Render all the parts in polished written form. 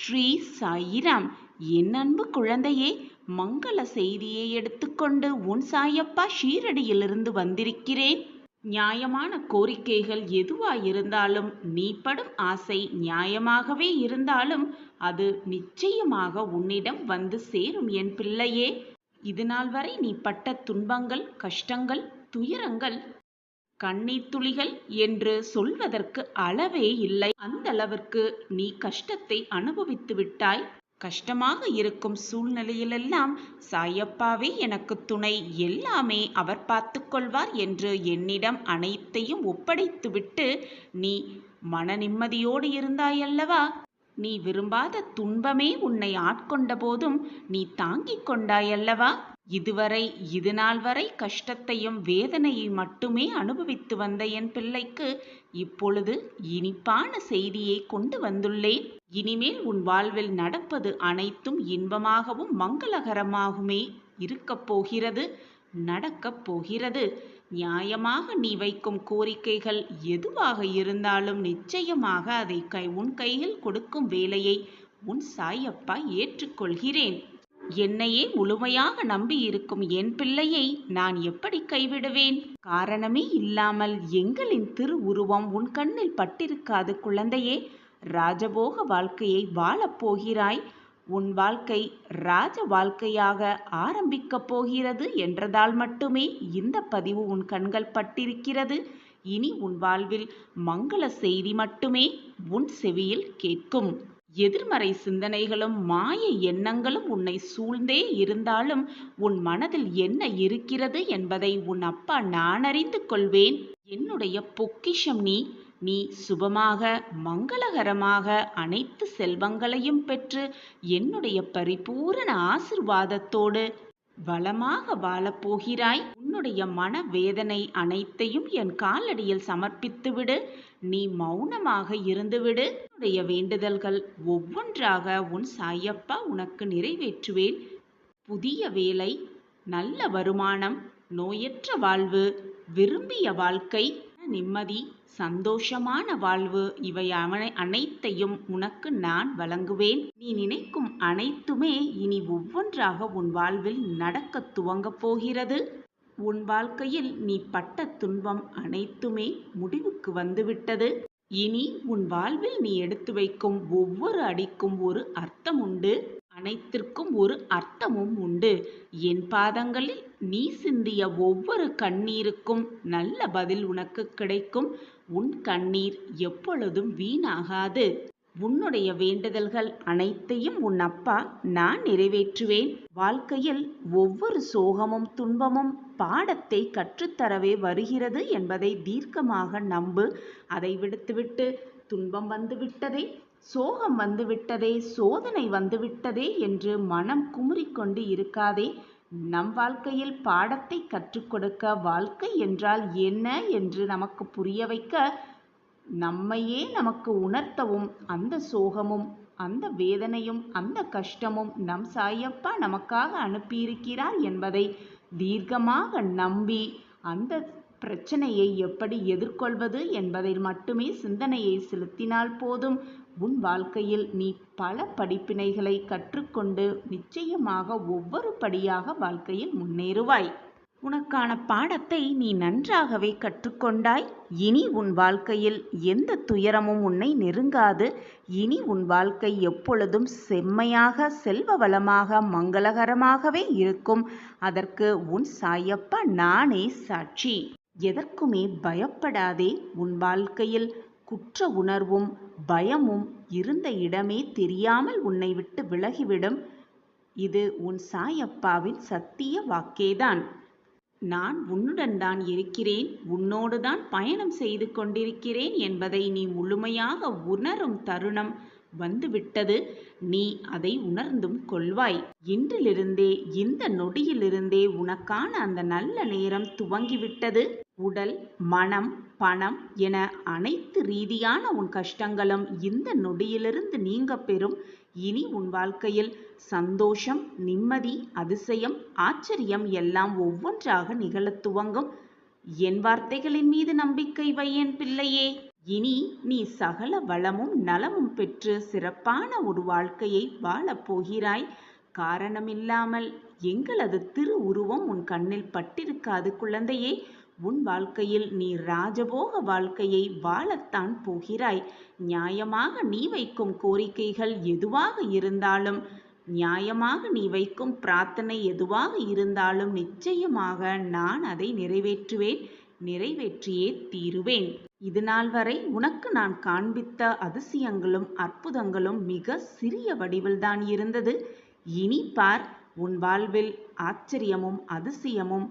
ஸ்ரீ சாயிராம். என் அன்பு குழந்தையே, மங்கள செய்தியை எடுத்துக்கொண்டு உன் சாயப்பா ஷீரடியிலிருந்து வந்திருக்கிறேன். நியாயமான கோரிக்கைகள் எதுவாயிருந்தாலும், நீ படும் ஆசை நியாயமாகவே இருந்தாலும் அது நிச்சயமாக உன்னிடம் வந்து சேரும் என் பிள்ளையே. இதுநாள் வரை நீ பட்ட துன்பங்கள், கஷ்டங்கள், துயரங்கள், கண்ணீர் துளிகள் என்று சொல்வதற்கு அளவே இல்லை. அந்த அளவிற்கு நீ கஷ்டத்தை அனுபவித்து விட்டாய். கஷ்டமாக இருக்கும் சூழ்நிலையிலெல்லாம் சாயப்பாவே எனக்கு துணை, எல்லாமே அவர் பார்த்து கொள்வார் என்று என்னிடம் அனைத்தையும் ஒப்படைத்துவிட்டு நீ மன நிம்மதியோடு இருந்தாயல்லவா? நீ விரும்பாத துன்பமே உன்னை ஆட்கொண்ட போதும் நீ தாங்கிக் கொண்டாயல்லவா? இதுநாள் வரை கஷ்டத்தையும் வேதனையை மட்டுமே அனுபவித்து வந்த என் பிள்ளைக்கு இப்பொழுது இனிப்பான செய்தியை கொண்டு வந்துள்ளேன். இனிமேல் உன் வாழ்வில் நடப்பது அனைத்தும் இன்பமாகவும் மங்களகரமாகவுமே இருக்கப் போகிறது, நடக்கப் போகிறது. நியாயமாக நீ வைக்கும் கோரிக்கைகள் எதுவாக இருந்தாலும் நிச்சயமாக அதை உன் கையில் கொடுக்கும் வேலையை உன் சாயப்பா ஏற்றுக்கொள்கிறேன். என்னையே முழுமையாக நம்பி இருக்கும் என் பிள்ளையை நான் எப்படி கைவிடுவேன்? காரணமே இல்லாமல் எங்களின் திருவுருவம் உன் கண்ணில் பட்டிருக்காது குழந்தையே. ராஜபோக வாழ்க்கையை வாழப்போகிறாய். உன் வாழ்க்கை ராஜ வாழ்க்கையாக ஆரம்பிக்கப் போகிறது என்றதால் மட்டுமே இந்த பதிவு உன் கண்கள் பட்டிருக்கிறது. இனி உன் வாழ்வில் மங்கள செய்தி மட்டுமே உன் செவியில் கேட்கும். எதிர்மறை சிந்தனைகளும் மாய எண்ணங்களும் உன்னை சூழ்ந்தே இருந்தாலும் உன் மனதில் என்ன இருக்கிறது என்பதை உன் அப்பா நான் அறிந்து கொள்வேன். என்னுடைய பொக்கிஷம் நீ சுபமாக மங்களகரமாக அனைத்து செல்வங்களையும் பெற்று என்னுடைய பரிபூரண ஆசிர்வாதத்தோடு வளமாக வாழப்போகிறாய். உன்னுடைய மன வேதனை அனைத்தையும் என் காலடியில் சமர்ப்பித்துவிடு. நீ மௌனமாக இருந்துவிடு. உன்னுடைய வேண்டுதல்கள் ஒவ்வொன்றாக உன் சாயப்பா உனக்கு நிறைவேற்றுவேன். புதிய வேலை, நல்ல வருமானம், நோயற்ற வாழ்வு, விரும்பிய வாழ்க்கை, நிம்மதி, சந்தோஷமான வாழ்வு, இவை அனைத்தையும் உனக்கு நான் வழங்குவேன். நீ நினைக்கும் அனைத்துமே இனி ஒவ்வொன்றாக உன் வாழ்வில் நடக்க துவங்கப் போகிறது. உன் வாழ்க்கையில் நீ பட்ட துன்பம் அனைத்துமே முடிவுக்கு வந்துவிட்டது. இனி உன் வாழ்வில் நீ எடுத்து வைக்கும் ஒவ்வொரு அடிக்கும் ஒரு அர்த்தம் உண்டு. அனைத்திற்கும் ஒரு அர்த்தமும் உண்டு. என் பாதங்களில் நீ சிந்திய ஒவ்வொரு கண்ணீருக்கும் நல்ல பதில் உனக்கு கிடைக்கும். உன் கண்ணீர் எப்பொழுதும் வீணாகாது. உன்னுடைய வேண்டுதல்கள் அனைத்தையும் உன் அப்பா நான் நிறைவேற்றுவேன். வாழ்க்கையில் ஒவ்வொரு சோகமும் துன்பமும் பாடத்தை கற்றுத்தரவே வருகிறது என்பதை தீர்க்கமாக நம்பு. அதை விடுத்துவிட்டு துன்பம் வந்துவிட்டதே, சோகம் வந்துவிட்டதே, சோதனை வந்துவிட்டதே என்று மனம் குமுறிக்கொண்டு இருக்காதே. நம் வாழ்க்கையில் பாடத்தை கற்றுக் கொடுக்க, வாழ்க்கை என்றால் என்ன என்று நமக்கு புரிய வைக்க, நம்மையே நமக்கு உணர்த்தவும் அந்த சோகமும் அந்த வேதனையும் அந்த கஷ்டமும் நம் சாயப்பா நமக்காக அனுப்பியிருக்கிறார் என்பதை தீர்க்கமாக நம்பி அந்த பிரச்சனையை எப்படி எதிர்கொள்வது என்பதில் மட்டுமே சிந்தனையை செலுத்தினால் போதும். உன் வாழ்க்கையில் நீ பல படிப்பினைகளை கற்றுக்கொண்டு நிச்சயமாக ஒவ்வொரு படியாக வாழ்க்கையில் முன்னேறுவாய். உனக்கான பாடத்தை நீ நன்றாகவே கற்றுக்கொண்டாய். இனி உன் வாழ்க்கையில் எந்த துயரமும் உன்னை நெருங்காது. இனி உன் வாழ்க்கை எப்பொழுதும் செம்மையாக, செல்வ வளமாக, மங்களகரமாகவே இருக்கும். அதற்கு உன் சாயப்பா நானே சாட்சி. எதற்குமே பயப்படாதே. உன் வாழ்க்கையில் குற்ற உணர்வும் பயமும் இருந்த இடமே தெரியாமல் உன்னை விட்டு விலகிவிடும். இது உன் சாயப்பாவின் சத்திய வாக்கேதான். நான் உன்னுடன் தான் இருக்கிறேன், உன்னோடு தான் பயணம் செய்து கொண்டிருக்கிறேன் என்பதை நீ முழுமையாக உணரும் தருணம் வந்துவிட்டது. நீ அதை உணர்ந்தும் கொள்வாய். இன்றிலிருந்தே, இந்த நொடியிலிருந்தே உனக்கான அந்த நல்ல நேரம் துவங்கிவிட்டது. உடல், மனம், பணம் என அனைத்து ரீதியான உன் கஷ்டங்களும் இந்த நொடியிலிருந்து நீங்க பெறும். இனி உன் வாழ்க்கையில் சந்தோஷம், நிம்மதி, அதிசயம், ஆச்சரியம் எல்லாம் ஒவ்வொன்றாக நிகழத் துவங்கும். என் வார்த்தைகளின் மீது நம்பிக்கை வை என் பிள்ளையே. இனி நீ சகல வளமும் நலமும் பெற்று சிறப்பான ஒரு வாழ்க்கையை வாழப் போகிறாய். காரணமில்லாமல் எங்களது திருவுருவம் உன் கண்ணில் பட்டிருக்காது குழந்தையே. உன் வாழ்க்கையில் நீ ராஜபோக வாழ்க்கையை வாழத்தான் போகிறாய். நியாயமாக நீ வைக்கும் கோரிக்கைகள் எதுவாக இருந்தாலும், நியாயமாக நீ வைக்கும் பிரார்த்தனை எதுவாக இருந்தாலும் நிச்சயமாக நான் அதை நிறைவேற்றுவேன், நிறைவேற்றியே தீருவேன். இதுநாள் வரை உனக்கு நான் காண்பித்த அதிசயங்களும் அற்புதங்களும் மிக சிறிய வடிவில்தான் இருந்தது. இனி பார், உன் வாழ்வில் ஆச்சரியமும் அதிசயமும்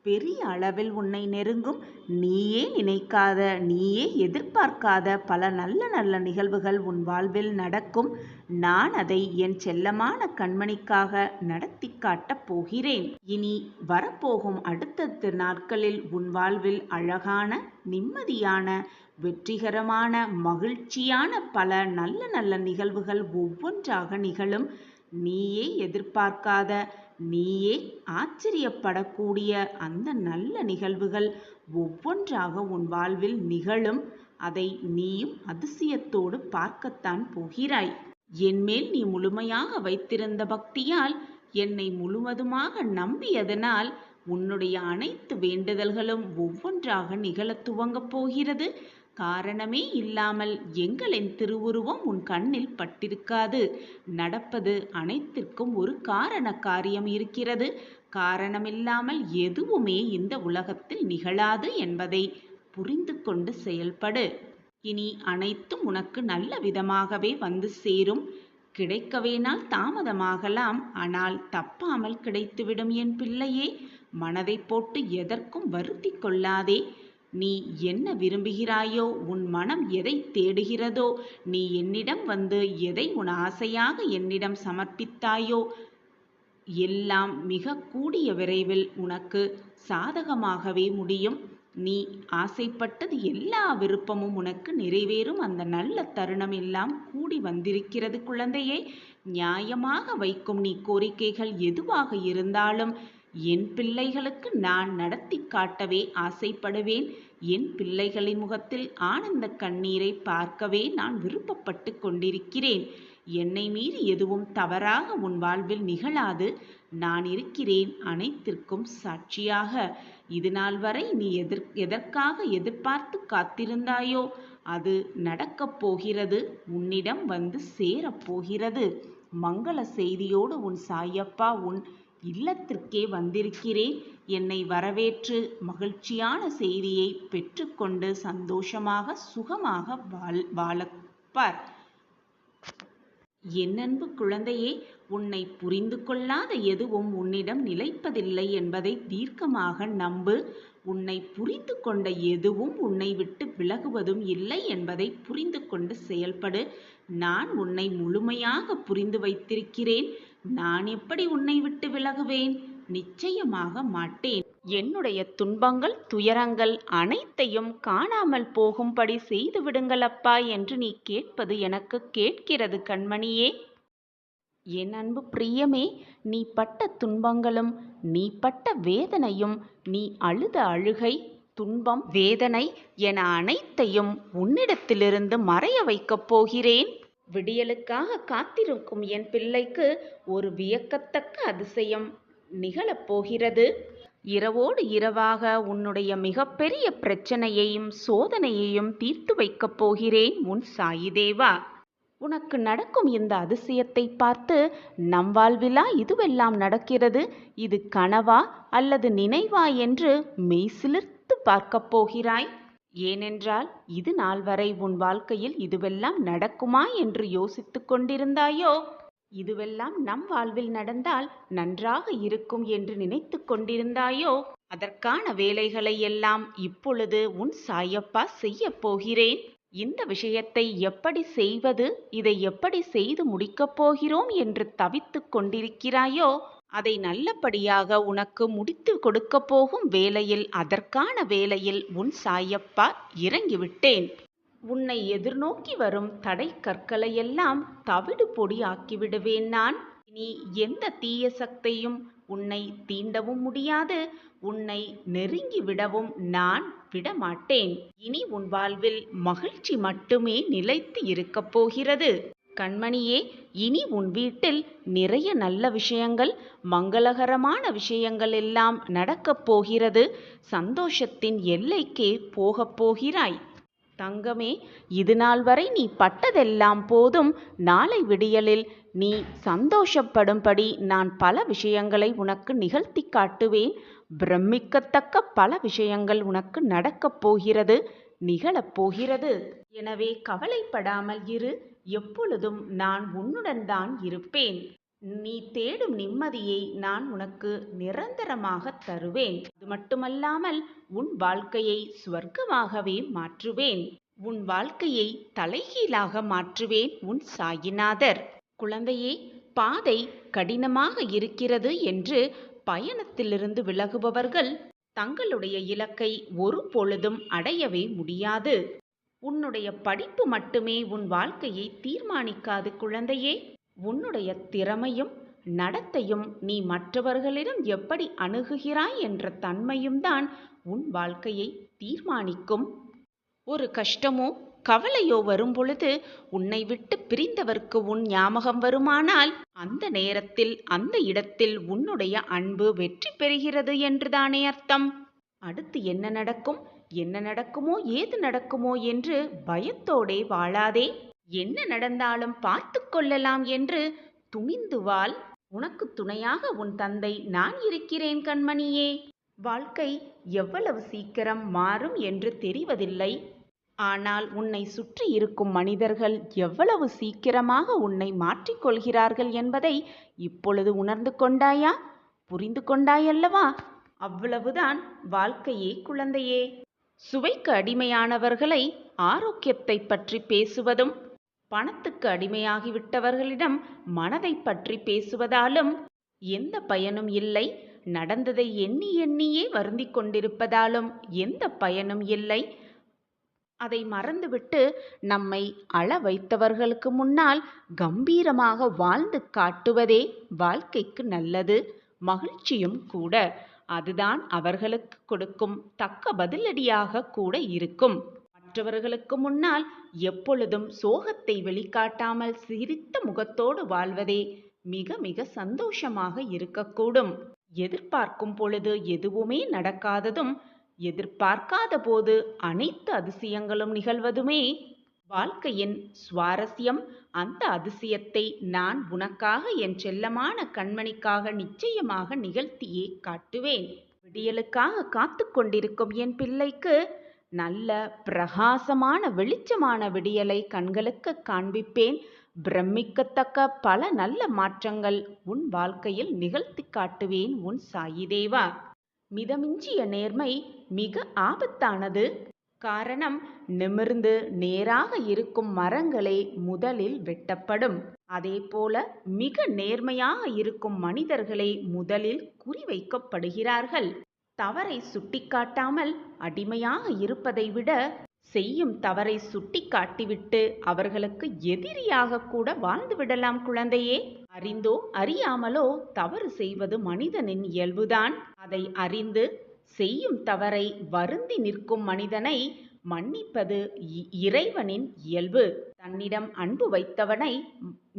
பெரிய அளவில் உன்னை நெருங்கும். நீயே நினைக்காத, நீயே எதிர்பார்க்காத பல நல்ல நல்ல நிகழ்வுகள் உன் வாழ்வில் நடக்கும். நான் அதை என் செல்லமான கண்மணிக்காக நடத்தி காட்டப் போகிறேன். இனி வரப்போகும் அடுத்த நாட்களில் உன் வாழ்வில் அழகான, நிம்மதியான, வெற்றிகரமான, மகிழ்ச்சியான பல நல்ல நல்ல நிகழ்வுகள் ஒவ்வொன்றாக நிகழும். நீயே எதிர்பார்க்காத, நீயே ஆச்சரியப்படக்கூடிய அந்த நல்ல நிகழ்வுகள் ஒவ்வொன்றாக உன் வாழ்வில் நிகழும். அதை நீயும் அதிசயத்தோடு பார்க்கத்தான் போகிறாய். என்மேல் நீ முழுமையாக வைத்திருந்த பக்தியால், என்னை முழுவதுமாக நம்பியதனால் உன்னுடைய அனைத்து வேண்டுதல்களும் ஒவ்வொன்றாக நிகழத் துவங்கப் போகிறது. காரணமே இல்லாமல் எங்களின் திருவுருவம் உன் கண்ணில் பட்டிருக்காது. நடப்பது அனைத்திற்கும் ஒரு காரண காரியம் இருக்கிறது. காரணமில்லாமல் எதுவுமே இந்த உலகத்தில் நிகழாது என்பதை புரிந்து கொண்டு செயல்படு. இனி அனைத்தும் உனக்கு நல்ல விதமாகவே வந்து சேரும். கிடைக்க வேணால் தாமதமாகலாம், ஆனால் தப்பாமல் கிடைத்துவிடும் என் பிள்ளையே. மனதை போட்டு எதற்கும் வருத்தி கொள்ளாதே. நீ என்ன விரும்புகிறாயோ, உன் மனம் எதை தேடுகிறதோ, நீ என்னிடம் வந்து எதை உன் ஆசையாக என்னிடம் சமர்ப்பித்தாயோ, எல்லாம் மிக கூடிய விரைவில் உனக்கு சாதகமாகவே முடியும். நீ ஆசைப்பட்டது எல்லா விருப்பமும் உனக்கு நிறைவேறும். அந்த நல்ல தருணம் எல்லாம் கூடி வந்திருக்கிறது குழந்தையே. நியாயமாக வைக்கும் நீ கோரிக்கைகள் எதுவாக இருந்தாலும் என் பிள்ளைகளுக்கு நான் நடத்தி காட்டவே ஆசைப்படுவேன். என் பிள்ளைகளின் முகத்தில் ஆனந்த கண்ணீரை பார்க்கவே நான் விருப்பப்பட்டு கொண்டிருக்கிறேன். என்னை மீறி எதுவும் தவறாக உன் வாழ்வில் நிகழாது. நான் இருக்கிறேன் அனைத்திற்கும் சாட்சியாக. இதுநாள் வரை நீ எதற்காக எதிர்பார்த்து காத்திருந்தாயோ அது நடக்கப் போகிறது. உன்னிடம் வந்து சேரப்போகிறது. மங்கள செய்தியோடு உன் சாயப்பா உன் இல்லத்திற்கே வந்திருக்கிறேன். என்னை வரவேற்று மகிழ்ச்சியான செய்தியை பெற்றுக்கொண்டு சந்தோஷமாக சுகமாக வாழப்பார். என் அன்பு குழந்தையே, உன்னை புரிந்து கொள்ளாத எதுவும் உன்னிடம் நிலைப்பதில்லை என்பதை தீர்க்கமாக நம்பு. உன்னை புரிந்து கொண்ட எதுவும் உன்னை விட்டு விலகுவதும் இல்லை என்பதை புரிந்து கொண்டு செயல்படு. நான் உன்னை முழுமையாக புரிந்து வைத்திருக்கிறேன். நான் எப்படி உன்னை விட்டு விலகுவேன்? நிச்சயமாக மாட்டேன். என்னுடைய துன்பங்கள், துயரங்கள் அனைத்தையும் காணாமல் போகும்படி செய்து விடுங்கள் அப்பா என்று நீ கேட்பது எனக்கு கேட்கிறது கண்மணியே. என் அன்பு பிரியமே, நீ பட்ட துன்பங்களும், நீ பட்ட வேதனையும், நீ அழுத அழுகை, துன்பம், வேதனை என அனைத்தையும் உன்னிடத்திலிருந்து மறைய வைக்கப் போகிறேன். விடியலுக்காக காத்திருக்கும் என் பிள்ளைக்கு ஒரு வியக்கத்தக்க அதிசயம் நிகழப்போகிறது. இரவோடு இரவாக உன்னுடைய மிகப்பெரிய பிரச்சனையையும் சோதனையையும் தீர்த்து வைக்கப் போகிறேன் உன் சாயிதேவா. உனக்கு நடக்கும் இந்த அதிசயத்தை பார்த்து நம் வாழ்விலா இதுவெல்லாம் நடக்கிறது, இது கனவா அல்லது நினைவா என்று மெய்சிலிர்த்து பார்க்கப் போகிறாய். ஏனென்றால் இது நாள் வரை உன் வாழ்க்கையில் இதுவெல்லாம் நடக்குமா என்று யோசித்து கொண்டிருந்தாயோ? இதுவெல்லாம் நம் வாழ்வில் நடந்தால் நன்றாக இருக்கும் என்று நினைத்து கொண்டிருந்தாயோ? அதற்கான வேலைகளை எல்லாம் இப்பொழுது உன் சாயப்பா செய்ய போகிறேன். இந்த விஷயத்தை எப்படி செய்வது, இதை எப்படி செய்து முடிக்கப் போகிறோம் என்று தவித்து கொண்டிருக்கிறாயோ, அதை நல்லபடியாக உனக்கு முடித்து கொடுக்க போகும் வேளையில், அதற்கான வேளையில் உன் சாயப்பா இறங்கிவிட்டேன். உன்னை எதிர்நோக்கி வரும் தடை கற்களையெல்லாம் தவிடு பொடி ஆக்கிவிடுவேன் நான். இனி எந்த தீய சக்தியும் உன்னை தீண்டவும் முடியாது, உன்னை நெருங்கி விடவும் நான் விடமாட்டேன். இனி உன் வாழ்வில் மகிழ்ச்சி மட்டுமே நிலைத்து இருக்கப் போகிறது. கண்மணியே, இனி உன் வீட்டில் நிறைய நல்ல விஷயங்கள், மங்களகரமான விஷயங்கள் எல்லாம் நடக்கப் போகிறது. சந்தோஷத்தின் எல்லைக்கே போகப் போகிறாய். தங்கமே, இது நாள் வரை நீ பட்டதெல்லாம் போதும். நாளை விடியலில் நீ சந்தோஷப்படும்படி நான் பல விஷயங்களை உனக்கு நிகழ்த்தி காட்டுவேன். பிரமிக்கத்தக்க பல விஷயங்கள் உனக்கு நடக்கப் போகிறது, நிகழப் போகிறது. எனவே கவலைப்படாமல் இரு. எப்பொழுதும் நான் உன்னுடன் தான் இருப்பேன். நீ தேடும் நிம்மதியை நான் உனக்கு நிரந்தரமாக தருவேன். அது மட்டுமல்லாமல் உன் வாழ்க்கையை சுவர்க்கமாகவே மாற்றுவேன். உன் வாழ்க்கையை தலைகீழாக மாற்றுவேன் உன் சாயிநாதர். குழந்தையே, பாதை கடினமாக இருக்கிறது என்று பயணத்திலிருந்து விலகுபவர்கள் தங்களுடைய இலக்கை ஒரு பொழுதும் அடையவே முடியாது. உன்னுடைய படிப்பு மட்டுமே உன் வாழ்க்கையை தீர்மானிக்காது குழந்தையே. உன்னுடைய திறமையும் நடத்தையும், நீ மற்றவர்களிடம் எப்படி அணுகுகிறாய் என்ற தன்மையும் தான் உன் வாழ்க்கையை தீர்மானிக்கும். ஒரு கஷ்டமோ கவலையோ வரும்பொழுது உன்னை விட்டு பிரிந்தவர்க்கு உன் ஞாபகம் வருமானால் அந்த நேரத்தில் அந்த இடத்தில் உன்னுடைய அன்பு வெற்றி பெறுகிறது என்றுதானே அர்த்தம். அடுத்து என்ன நடக்கும், என்ன நடக்குமோ, ஏது நடக்குமோ என்று பயத்தோடே வாழாதே. என்ன நடந்தாலும் பார்த்து கொள்ளலாம் என்று துணிந்து வாழ். உனக்கு துணையாக உன் தந்தை நான் இருக்கிறேன் கண்மணியே. வாழ்க்கை எவ்வளவு சீக்கிரம் மாறும் என்று தெரிவதில்லை. ஆனால் உன்னை சுற்றி இருக்கும் மனிதர்கள் எவ்வளவு சீக்கிரமாக உன்னை மாற்றிக்கொள்கிறார்கள் என்பதை இப்பொழுது உணர்ந்து கொண்டாயா? புரிந்து கொண்டாயல்லவா? அவ்வளவுதான் வாழ்க்கையே குழந்தையே. சுவைக்கு அடிமையானவர்களை ஆரோக்கியத்தை பற்றி பேசுவதும், பணத்துக்கு அடிமையாகிவிட்டவர்களிடம் மனதை பற்றி பேசுவதாலும் எந்த பயனும் இல்லை. நடந்ததை எண்ணி எண்ணியே வருந்திக் கொண்டிருப்பதாலும் எந்த பயனும் இல்லை. அதை மறந்துவிட்டு நம்மை அழ வைத்தவர்களுக்கு முன்னால் கம்பீரமாக வாழ்ந்து காட்டுவதே வாழ்க்கைக்கு நல்லது, மகிழ்ச்சியும் கூட. அதுதான் அவர்களுக்கு கொடுக்கும் தக்க பதிலடியாக கூட இருக்கும். மற்றவர்களுக்கு முன்னால் எப்பொழுதும் சோகத்தை வெளிக்காட்டாமல் சிரித்த முகத்தோடு வாழ்வதே மிக மிக சந்தோஷமாக இருக்கக்கூடும். எதிர்பார்க்கும் பொழுது எதுவுமே நடக்காததும், எதிர்பார்க்காத போது அனைத்து அதிசயங்களும் நிகழ்வதுமே வாழ்க்கையின் சுவாரஸ்யம். அந்த அதிசயத்தை நான் உனக்காக, என் செல்லமான கண்மணிக்காக நிச்சயமாக நிகழ்த்தியே காட்டுவேன். விடியலுக்காக காத்து கொண்டிருக்கும் என் பிள்ளைக்கு நல்ல பிரகாசமான வெளிச்சமான விடியலை கண்களுக்கு காண்பிப்பேன். பிரமிக்கத்தக்க பல நல்ல மாற்றங்கள் உன் வாழ்க்கையில் நிகழ்த்தி காட்டுவேன் உன் சாயி தேவா. மிதமிஞ்சிய நேர்மை மிக ஆபத்தானது. காரணம், நிமிர்ந்து நேராக இருக்கும் மரங்களே முதலில் வெட்டப்படும். அதேபோல மிக நேர்மையாக இருக்கும் மனிதர்களே முதலில் குறிவைக்கப்படுகிறார்கள். தவறை சுட்டிக்காட்டாமல் அடிமையாக இருப்பதை விட செய்யும் தவறை சுட்டிக்காட்டிவிட்டு அவர்களுக்கு எதிரியாக கூட வாழ்ந்து விடலாம் குழந்தையே. அறிந்தோ அறியாமலோ தவறு செய்வது மனிதனின் இயல்புதான். அதை அறிந்து செய்யும் தவறை வருந்தி நிற்கும் மனிதனை மன்னிப்பது இறைவனின் இயல்பு. தன்னிடம் அன்பு வைத்தவனை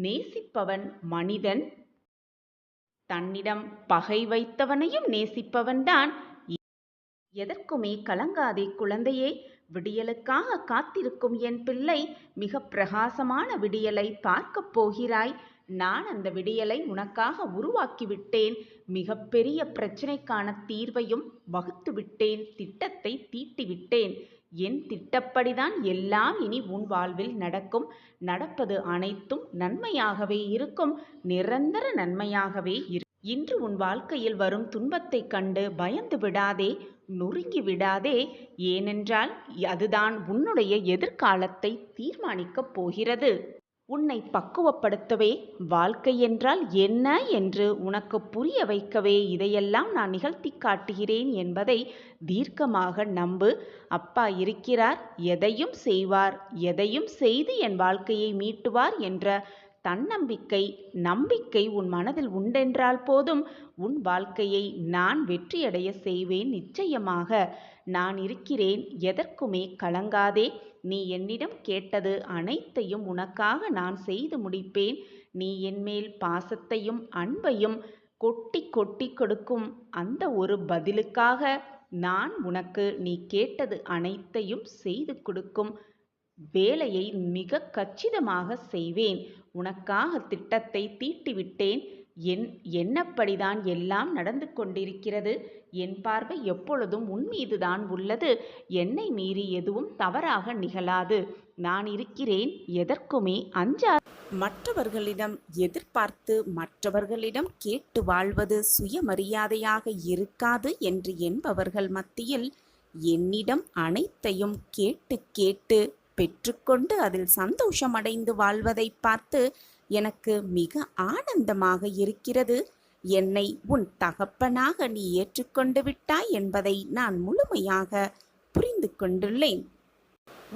நேசிப்பவன் மனிதன். தன்னிடம் பகை வைத்தவனையும் நேசிப்பவன்தான். எதற்குமே கலங்காதே குழந்தையே. விடியலுக்காக காத்திருக்கும் என் பிள்ளை, மிக பிரகாசமான விடியலை பார்க்கப் போகிறாய். நான் அந்த விடியலை உனக்காக உருவாக்கிவிட்டேன். மிகப்பெரிய பிரச்சனைக்கான தீர்வையும் வகுத்துவிட்டேன். திட்டத்தை தீட்டிவிட்டேன். என் திட்டப்படிதான் எல்லாம் இனி உன் வாழ்வில் நடக்கும். நடப்பது அனைத்தும் நன்மையாகவே இருக்கும். நிரந்தர நன்மையாகவே இருக்கும். இன்று உன் வாழ்க்கையில் வரும் துன்பத்தை கண்டு பயந்து விடாதே, நொறுங்கி விடாதே. ஏனென்றால் அதுதான் உன்னுடைய எதிர்காலத்தை தீர்மானிக்கப் போகிறது. உன்னை பக்குவப்படுத்தவே, வாழ்க்கை என்றால் என்ன என்று உனக்கு புரிய வைக்கவே இதையெல்லாம் நான் நிகழ்த்தி காட்டுகிறேன் என்பதை தீர்க்கமாக நம்பு. அப்பா இருக்கிறார், எதையும் செய்வார், எதையும் செய்து என் வாழ்க்கையை மீட்டுவார் என்ற தன்னம்பிக்கை, நம்பிக்கை உன் மனதில் உண்டென்றால் போதும். உன் வாழ்க்கையை நான் வெற்றியடைய செய்வேன் நிச்சயமாக. நான் இருக்கிறேன், எதற்குமே கலங்காதே. நீ என்னிடம் கேட்டது அனைத்தையும் உனக்காக நான் செய்து முடிப்பேன். நீ என்மேல் பாசத்தையும் அன்பையும் கொட்டி கொட்டி கொடுக்கும் அந்த ஒரு பதிலுக்காக நான் உனக்கு நீ கேட்டது அனைத்தையும் செய்து கொடுக்கும் வேலையை மிக கச்சிதமாக செய்வேன். உனக்காக திட்டத்தை தீட்டிவிட்டேன். என்னப்படிதான் எல்லாம் நடந்து கொண்டிருக்கிறது. என் பார்வை எப்பொழுதும் உன் மீதுதான் உள்ளது. என்னை மீறி எதுவும் தவறாக நிகழாது. நான் இருக்கிறேன், எதற்குமே அஞ்சாது. மற்றவர்களிடம் எதிர்பார்த்து மற்றவர்களிடம் கேட்டு வாழ்வது சுயமரியாதையாக இருக்காது என்று என்பவர்கள் மத்தியில் என்னிடம் அனைத்தையும் கேட்டு கேட்டு பெற்றுக்கொண்டு அதில் சந்தோஷமடைந்து வாழ்வதை பார்த்து எனக்கு மிக ஆனந்தமாக இருக்கிறது. என்னை உன் தகப்பனாக நீ ஏற்றுக்கொண்டு விட்டாய் என்பதை நான் முழுமையாக புரிந்து கொண்டுள்ளேன்.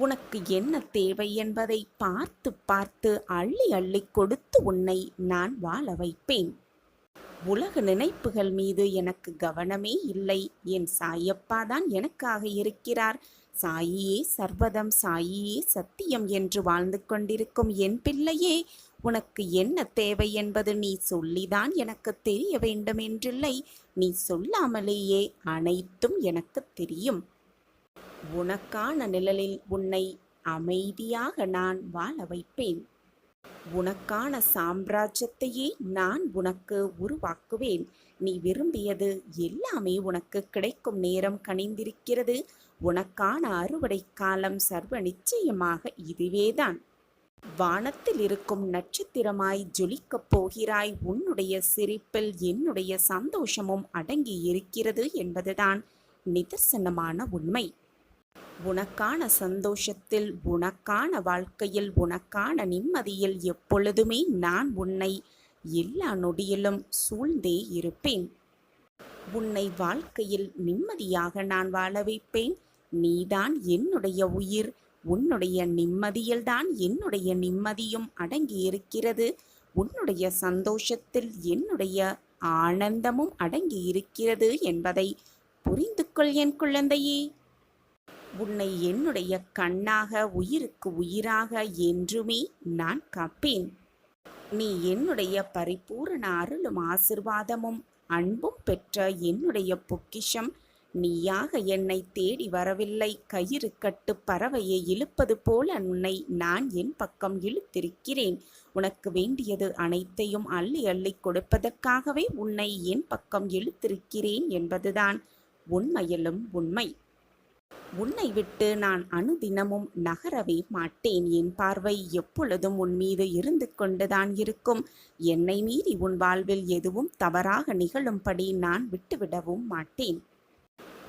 உனக்கு என்ன தேவை என்பதை பார்த்து பார்த்து அள்ளி அள்ளி கொடுத்து உன்னை நான் வாழ வைப்பேன். உலக நினைப்புகள் மீது எனக்கு கவனமே இல்லை. என் சாயப்பா தான் எனக்காக இருக்கிறார். சாயியே சர்வதம், சாயியே சத்தியம் என்று வாழ்ந்து கொண்டிருக்கும் என் பிள்ளையே, உனக்கு என்ன தேவை என்பது நீ சொல்லிதான் எனக்கு தெரிய வேண்டும் என்றில்லை. நீ சொல்லாமலேயே அனைத்தும் எனக்கு தெரியும். உனக்கான நிழலில் உன்னை அமைதியாக நான் வாழ வைப்பேன். உனக்கான சாம்ராஜ்யத்தையே நான் உனக்கு உருவாக்குவேன். நீ விரும்பியது எல்லாமே உனக்கு கிடைக்கும் நேரம் கனிந்திருக்கிறது. உனக்கான அறுவடை காலம் சர்வ நிச்சயமாக இதுவேதான். வானத்தில் இருக்கும் நட்சத்திரமாய் ஜொலிக்கப் போகிறாய். உன்னுடைய சிரிப்பில் என்னுடைய சந்தோஷமும் அடங்கி இருக்கிறது என்பதுதான் நிதர்சனமான உண்மை. உனக்கான சந்தோஷத்தில், உனக்கான வாழ்க்கையில், உனக்கான நிம்மதியில் எப்பொழுதுமே நான் உன்னை எல்லா நொடியிலும் சூழ்ந்தே இருப்பேன். உன்னை வாழ்க்கையில் நிம்மதியாக நான் வாழ வைப்பேன். நீதான் என்னுடைய உயிர். உன்னுடைய நிம்மதியில்தான் என்னுடைய நிம்மதியும் அடங்கி இருக்கிறது. உன்னுடைய சந்தோஷத்தில் என்னுடைய ஆனந்தமும் அடங்கி இருக்கிறது என்பதை புரிந்து கொள் என் குழந்தையே. உன்னை என்னுடைய கண்ணாக, உயிருக்கு உயிராக என்றுமே நான் காப்பேன். நீ என்னுடைய பரிபூரண அருளும் ஆசிர்வாதமும் அன்பும் பெற்ற என்னுடைய பொக்கிஷம். நீயாக என்னை தேடி வரவில்லை. கயிறு கட்டு பறவையை இழுப்பது போல உன்னை நான் என் பக்கம் இழுத்திருக்கிறேன். உனக்கு வேண்டியது அனைத்தையும் அள்ளி அள்ளி கொடுப்பதற்காகவே உன்னை என் பக்கம் இழுத்திருக்கிறேன் என்பதுதான் உண்மையிலும் உண்மை. உன்னை விட்டு நான் அனுதினமும் நகரவே மாட்டேன். என் பார்வை எப்பொழுதும் உன் மீது இருந்து கொண்டுதான் இருக்கும். என்னை மீறி உன் வாழ்வில் எதுவும் தவறாக நிகழும்படி நான் விட்டுவிடவும் மாட்டேன்.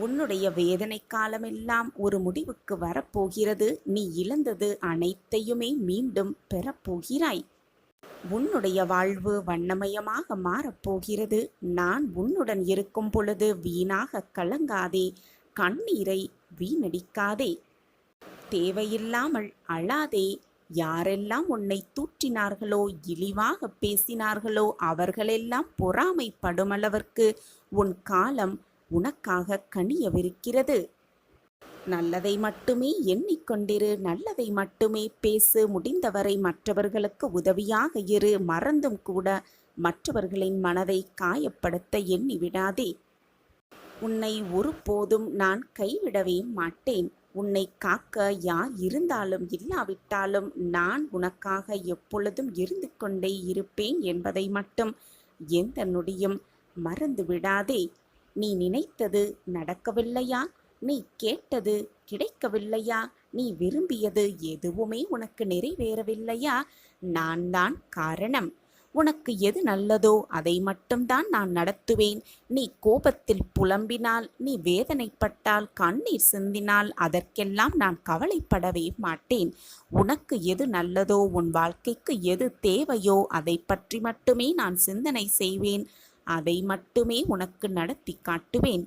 உன்னுடைய வேதனை காலமெல்லாம் ஒரு முடிவுக்கு வரப்போகிறது. நீ இழந்தது அனைத்தையுமே மீண்டும் பெறப்போகிறாய். உன்னுடைய வாழ்வு வண்ணமயமாக மாறப்போகிறது. நான் உன்னுடன் இருக்கும் பொழுது வீணாக கலங்காதே. கண்ணீரை வீணடிக்காதே. தேவையில்லாமல் அழாதே. யாரெல்லாம் உன்னை தூற்றினார்களோ, இழிவாக பேசினார்களோ, அவர்களெல்லாம் பொறாமைப்படுமளவிற்கு உன் காலம் உனக்காக கனியவிருக்கிறது. நல்லதை மட்டுமே எண்ணிக்கொண்டிரு. நல்லதை மட்டுமே பேசு. முடிந்தவரை மற்றவர்களுக்கு உதவியாக இரு. மறந்தும் கூட மற்றவர்களின் மனதை காயப்படுத்த எண்ணிவிடாதே. உன்னை ஒருபோதும் நான் கைவிடவே மாட்டேன். உன்னை காக்க யார் இருந்தாலும் இல்லாவிட்டாலும் நான் உனக்காக எப்பொழுதும் இருந்து கொண்டே இருப்பேன் என்பதை மட்டும் எந்த நொடியும் மறந்து விடாதே. நீ நினைத்தது நடக்கவில்லையா? நீ கேட்டது கிடைக்கவில்லையா? நீ விரும்பியது எதுவுமே உனக்கு நிறைவேறவில்லையா? நான் தான் காரணம். உனக்கு எது நல்லதோ அதை மட்டும்தான் நான் நடத்துவேன். நீ கோபத்தில் புலம்பினால், நீ வேதனைப்பட்டால், கண்ணீர் சிந்தினால் அதற்கெல்லாம் நான் கவலைப்படவே மாட்டேன். உனக்கு எது நல்லதோ, உன் வாழ்க்கைக்கு எது தேவையோ அதை பற்றி மட்டுமே நான் சிந்தனை செய்வேன். அதை மட்டுமே உனக்கு நடத்தி காட்டுவேன்.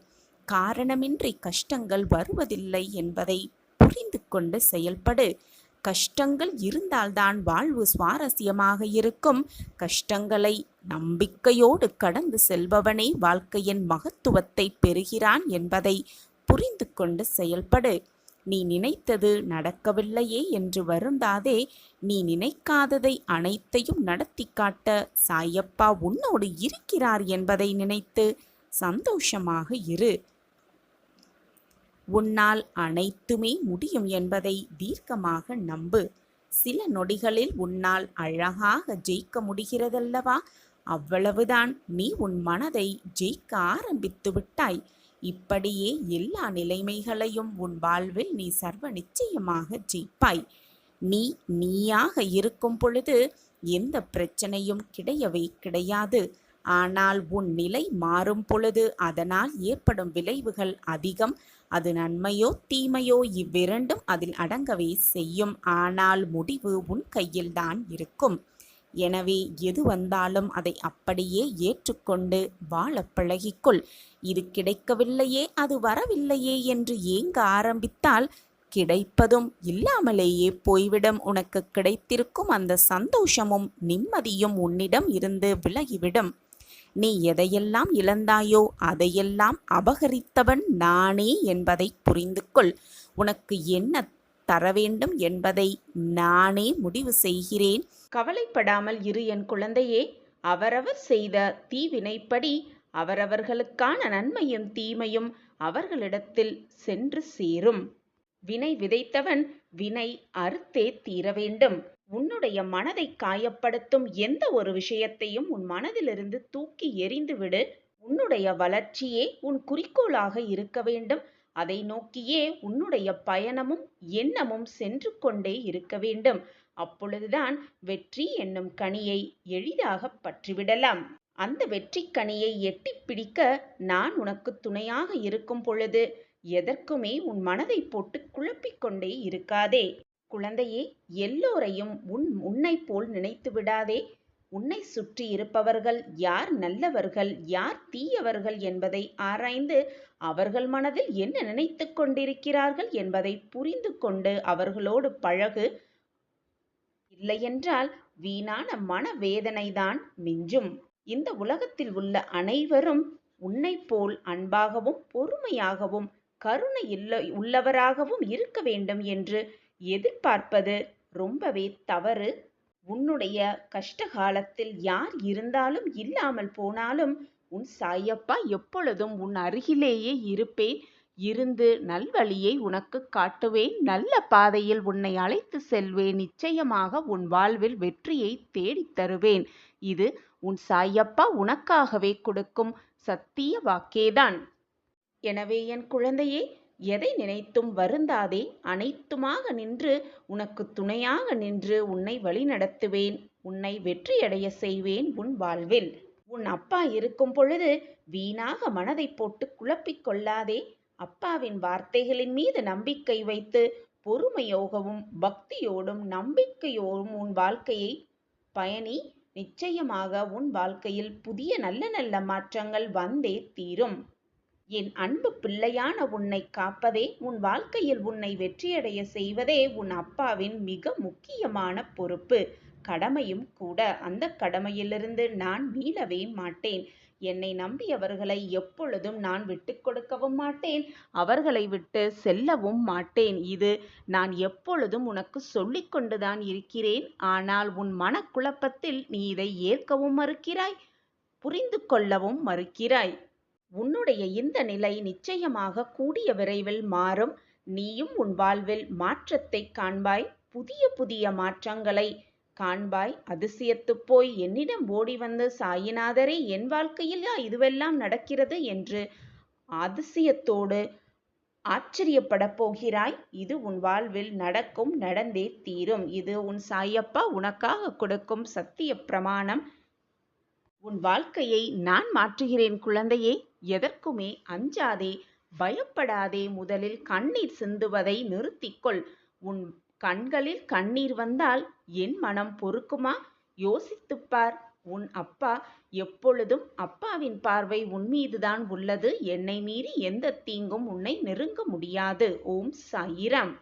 காரணமின்றி கஷ்டங்கள் வருவதில்லை என்பதை புரிந்து கொண்டு செயல்படு. கஷ்டங்கள் இருந்தால்தான் வாழ்வு சுவாரஸ்யமாக இருக்கும். கஷ்டங்களை நம்பிக்கையோடு கடந்து செல்பவனே வாழ்க்கையின் மகத்துவத்தை பெறுகிறான் என்பதை புரிந்து கொண்டு செயல்படு. நீ நினைத்தது நடக்கவில்லையே என்று வருந்தாதே. நீ நினைக்காததை அனைத்தையும் நடத்தி காட்ட சாயப்பா உன்னோடு இருக்கிறார் என்பதை நினைத்து சந்தோஷமாக இரு. உன்னால் அனைத்துமே முடியும் என்பதை தீர்க்கமாக நம்பு. சில நொடிகளில் உன்னால் அழகாக ஜெயிக்க முடிகிறதல்லவா? அவ்வளவுதான், நீ உன் மனதை ஜெயிக்க ஆரம்பித்து விட்டாய். இப்படியே எல்லா நிலைமைகளையும் உன் வாழ்வில் நீ சர்வ நிச்சயமாக ஜெயிப்பாய். நீ நீயாக இருக்கும் பொழுது எந்த பிரச்சனையும் கிடையவே கிடையாது. ஆனால் உன் நிலை மாறும் பொழுது அதனால் ஏற்படும் விளைவுகள் அதிகம். அது நன்மையோ தீமையோ இவ்விரண்டும் அதில் அடங்கவே செய்யும். ஆனால் முடிவு உன் கையில்தான் இருக்கும். எனவே எது வந்தாலும் அதை அப்படியே ஏற்றுக்கொண்டு வாழ பழகிக்கொள். இது கிடைக்கவில்லையே, அது வரவில்லையே என்று ஏங்க ஆரம்பித்தால் கிடைப்பதும் இல்லாமலேயே போய்விடும். உனக்கு கிடைத்திருக்கும் அந்த சந்தோஷமும் நிம்மதியும் உன்னிடம் இருந்து விலகிவிடும். நீ எதையெல்லாம் இழந்தாயோ அதையெல்லாம் அபகரித்தவன் நானே என்பதை புரிந்து கொள். உனக்கு என்ன தர வேண்டும் என்பதை நானே முடிவு செய்கிறேன். கவலைப்படாமல் இரு என் குழந்தையே. அவரவர் செய்த தீவினைப்படி அவரவர்களுக்கான நன்மையும் தீமையும் அவர்களிடத்தில் சென்று சேரும். வினை விதைத்தவன் வினை அறுத்தே தீர வேண்டும். உன்னுடைய மனதை காயப்படுத்தும் எந்த ஒரு விஷயத்தையும் உன் மனதிலிருந்து தூக்கி எறிந்து விடு. உன்னுடைய வளர்ச்சியே உன் குறிக்கோளாக இருக்க வேண்டும். அதை நோக்கியே உன்னுடைய பயணமும் எண்ணமும் சென்று கொண்டே இருக்க வேண்டும். அப்பொழுதுதான் வெற்றி என்னும் கனியை எளிதாக பற்றிவிடலாம். அந்த வெற்றி கனியை எட்டி பிடிக்க நான் உனக்கு துணையாக இருக்கும் பொழுது எதற்குமே உன் மனதை போட்டு குழப்பிக்கொண்டே இருக்காதே. குழந்தையே, எல்லோரையும் உன்னை போல் நினைத்து விடாதே. உன்னை சுற்றி இருப்பவர்கள் யார் நல்லவர்கள் யார் தீயவர்கள் என்பதை ஆராய்ந்து அவர்கள் மனதில் என்ன நினைத்து கொண்டிருக்கிறார்கள் என்பதை புரிந்து கொண்டு அவர்களோடு பழகு. இல்லையென்றால் வீணான மனவேதனைதான் மிஞ்சும். இந்த உலகத்தில் உள்ள அனைவரும் உன்னை போல் அன்பாகவும் பொறுமையாகவும் கருணை உள்ளவராகவும் இருக்க வேண்டும் என்று எதிர்பார்ப்பது ரொம்பவே தவறு. உன்னுடைய கஷ்டகாலத்தில் யார் இருந்தாலும் இல்லாமல் போனாலும் உன் சாயப்பா எப்பொழுதும் உன் அருகிலேயே இருப்பேன். இருந்து நல்வழியை உனக்கு காட்டுவேன். நல்ல பாதையில் உன்னை அழைத்து செல்வேன். நிச்சயமாக உன் வாழ்வில் வெற்றியை தேடித் தருவேன். இது உன் சாயப்பா உனக்காகவே கொடுக்கும் சத்திய வாக்கேதான். எனவே என் குழந்தையே, எதை நினைத்தும் வருந்தாதே. அனைத்துமாக நின்று உனக்கு துணையாக நின்று உன்னை வழிநடத்துவேன். உன்னை வெற்றியடைய செய்வேன் உன் வாழ்வில். உன் அப்பா இருக்கும் பொழுது வீணாக மனதை போட்டு குழப்பிக் கொள்ளாதே. அப்பாவின் வார்த்தைகளின் மீது நம்பிக்கை வைத்து பொறுமையோகவும் பக்தியோடும் நம்பிக்கையோடும் உன் வாழ்க்கையை பயணி. நிச்சயமாக உன் வாழ்க்கையில் புதிய நல்ல நல்ல மாற்றங்கள் வந்தே தீரும். என் அன்பு பிள்ளையான உன்னை காப்பதே, உன் வாழ்க்கையில் உன்னை வெற்றியடைய செய்வதே உன் அப்பாவின் மிக முக்கியமான பொறுப்பு, கடமையும் கூட. அந்த கடமையிலிருந்து நான் மீளவே மாட்டேன். என்னை நம்பியவர்களை எப்பொழுதும் நான் விட்டு கொடுக்கவும் மாட்டேன். அவர்களை விட்டு செல்லவும் மாட்டேன். இது நான் எப்பொழுதும் உனக்கு சொல்லிக் கொண்டுதான் இருக்கிறேன். ஆனால் உன் மனக்குழப்பத்தில் நீ இதை ஏற்கவும் மறுக்கிறாய், புரிந்து கொள்ளவும் மறுக்கிறாய். உன்னுடைய இந்த நிலை நிச்சயமாக கூடிய விரைவில் மாறும். நீயும் உன் வாழ்வில் மாற்றத்தை காண்பாய். புதிய புதிய மாற்றங்களை காண்பாய். அதிசயத்து போய் என்னிடம் ஓடி வந்து, சாயிநாதரே, என் வாழ்க்கையில் இதுவெல்லாம் நடக்கிறது என்று அதிசயத்தோடு ஆச்சரியப்பட போகிறாய். இது உன் வாழ்வில் நடக்கும், நடந்தே தீரும். இது உன் சாயப்பா உனக்காக கொடுக்கும் சத்திய பிரமாணம். உன் வாழ்க்கையை நான் மாற்றுகிறேன் குழந்தையே. எதற்குமே அஞ்சாதே, பயப்படாதே. முதலில் கண்ணீர் சிந்துவதை நிறுத்திக்கொள். உன் கண்களில் கண்ணீர் வந்தால் என் மனம் பொறுக்குமா? யோசித்துப்பார். உன் அப்பா எப்பொழுதும் அப்பாவின் பார்வை உன் மீதுதான் உள்ளது. என்னை மீறி எந்த தீங்கும் உன்னை நெருங்க முடியாது. ஓம் சாயிராம்.